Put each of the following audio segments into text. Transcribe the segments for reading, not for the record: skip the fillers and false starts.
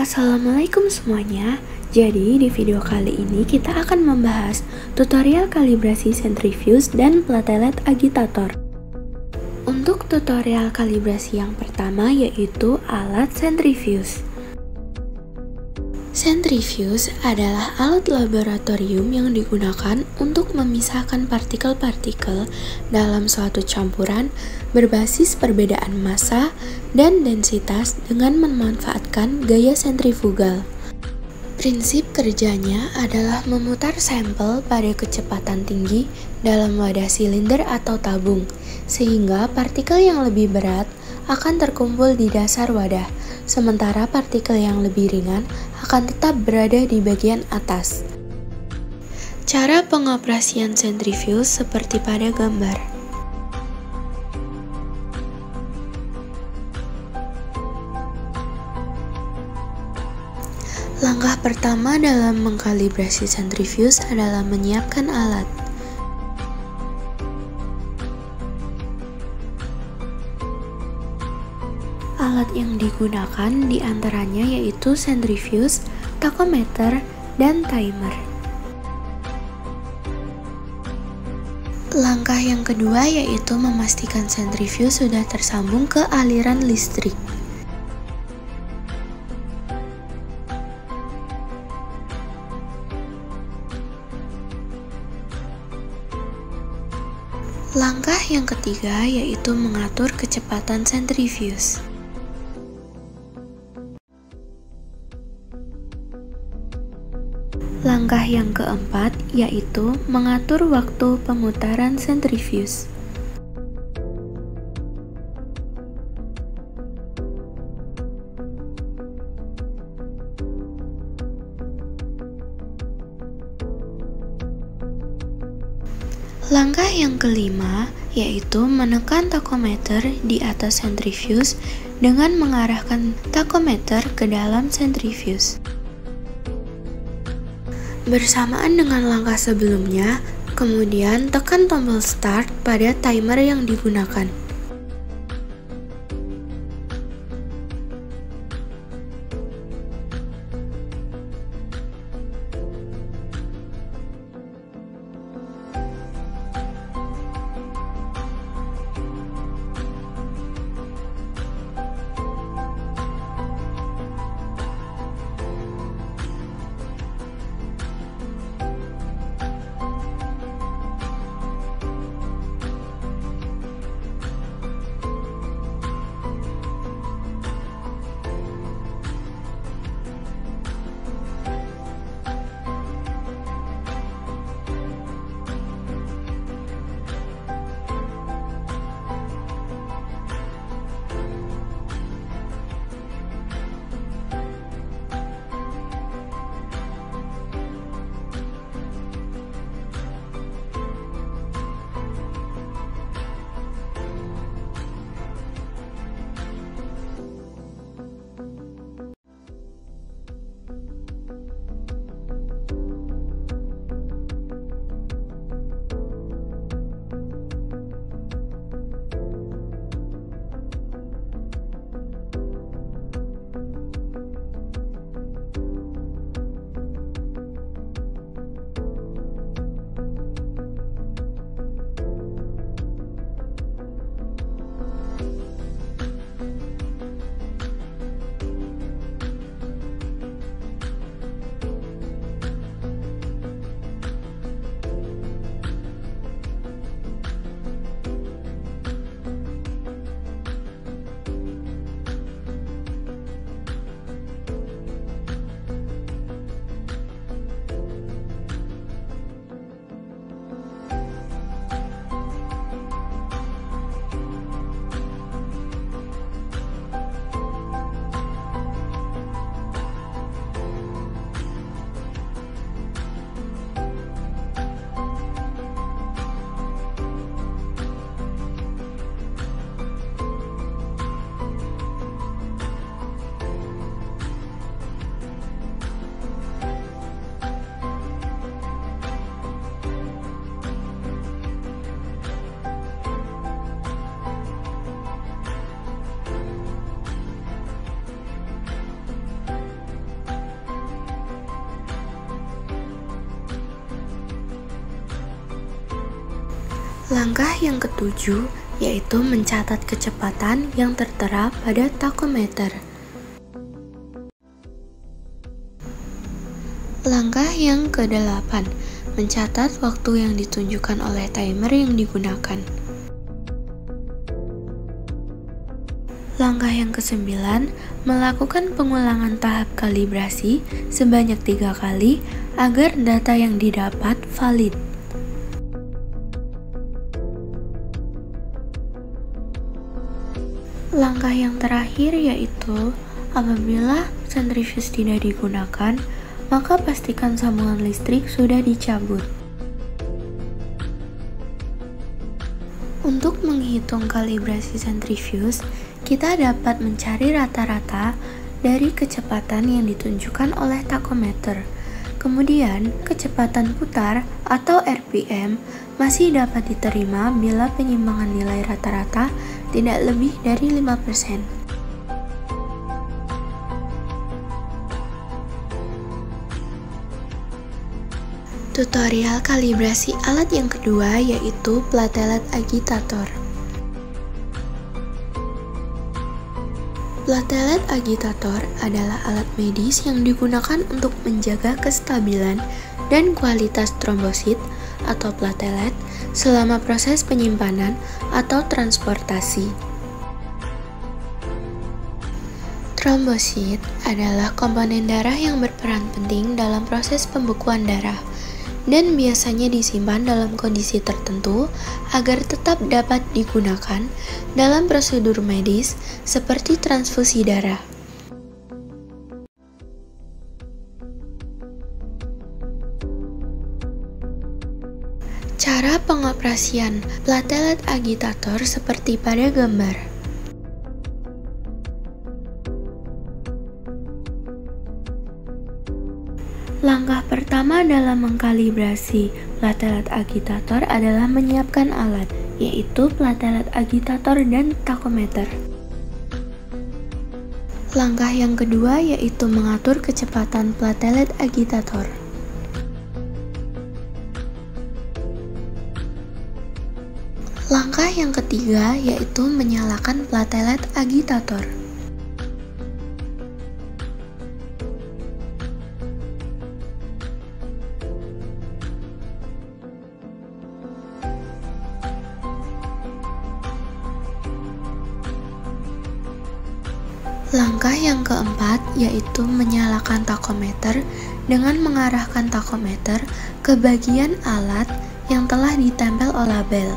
Assalamualaikum semuanya. Jadi di video kali ini kita akan membahas tutorial kalibrasi centrifuge dan platelet agitator. Untuk tutorial kalibrasi yang pertama yaitu alat centrifuge. Centrifuge adalah alat laboratorium yang digunakan untuk memisahkan partikel-partikel dalam suatu campuran berbasis perbedaan massa dan densitas dengan memanfaatkan gaya sentrifugal. Prinsip kerjanya adalah memutar sampel pada kecepatan tinggi dalam wadah silinder atau tabung, sehingga partikel yang lebih berat akan terkumpul di dasar wadah, sementara partikel yang lebih ringan akan tetap berada di bagian atas. Cara pengoperasian centrifuge seperti pada gambar. Langkah pertama dalam mengkalibrasi centrifuge adalah menyiapkan alat. Alat yang digunakan diantaranya yaitu centrifuge, tachometer, dan timer. Langkah yang kedua yaitu memastikan centrifuge sudah tersambung ke aliran listrik. Langkah yang ketiga yaitu mengatur kecepatan centrifuge. Langkah yang keempat yaitu mengatur waktu pemutaran centrifuge. Langkah yang kelima yaitu menekan tachometer di atas centrifuge dengan mengarahkan tachometer ke dalam centrifuge. Bersamaan dengan langkah sebelumnya, kemudian tekan tombol start pada timer yang digunakan. Langkah yang ketujuh yaitu mencatat kecepatan yang tertera pada takometer. Langkah yang ke-8, mencatat waktu yang ditunjukkan oleh timer yang digunakan. Langkah yang ke-9, melakukan pengulangan tahap kalibrasi sebanyak 3 kali agar data yang didapat valid. Langkah yang terakhir yaitu, apabila sentrifuge tidak digunakan, maka pastikan sambungan listrik sudah dicabut. Untuk menghitung kalibrasi sentrifuge, kita dapat mencari rata-rata dari kecepatan yang ditunjukkan oleh takometer. Kemudian, kecepatan putar atau RPM masih dapat diterima bila penyimpangan nilai rata-rata tidak lebih dari 5%. Tutorial kalibrasi alat yang kedua yaitu platelet agitator. Platelet agitator adalah alat medis yang digunakan untuk menjaga kestabilan dan kualitas trombosit atau platelet selama proses penyimpanan atau transportasi. Trombosit adalah komponen darah yang berperan penting dalam proses pembekuan darah dan biasanya disimpan dalam kondisi tertentu agar tetap dapat digunakan dalam prosedur medis seperti transfusi darah. Cara pengoperasian platelet agitator seperti pada gambar. Langkah pertama dalam mengkalibrasi platelet agitator adalah menyiapkan alat, yaitu platelet agitator dan takometer. Langkah yang kedua yaitu mengatur kecepatan platelet agitator. Langkah yang ketiga yaitu menyalakan platelet agitator. Langkah yang keempat yaitu menyalakan takometer dengan mengarahkan takometer ke bagian alat yang telah ditempel label.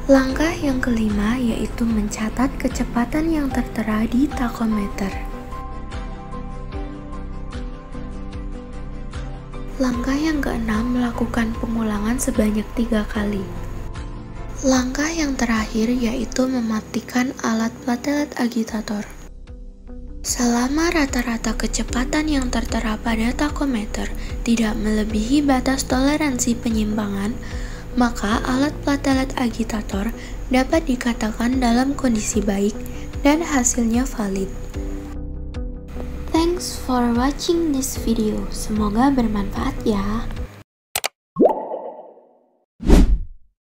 Langkah yang kelima yaitu mencatat kecepatan yang tertera di takometer. Langkah yang keenam, melakukan pengulangan sebanyak 3 kali. Langkah yang terakhir yaitu mematikan alat platelet agitator. Selama rata-rata kecepatan yang tertera pada takometer tidak melebihi batas toleransi penyimpangan, maka alat platelet agitator dapat dikatakan dalam kondisi baik dan hasilnya valid. Thanks for watching this video. Semoga bermanfaat ya.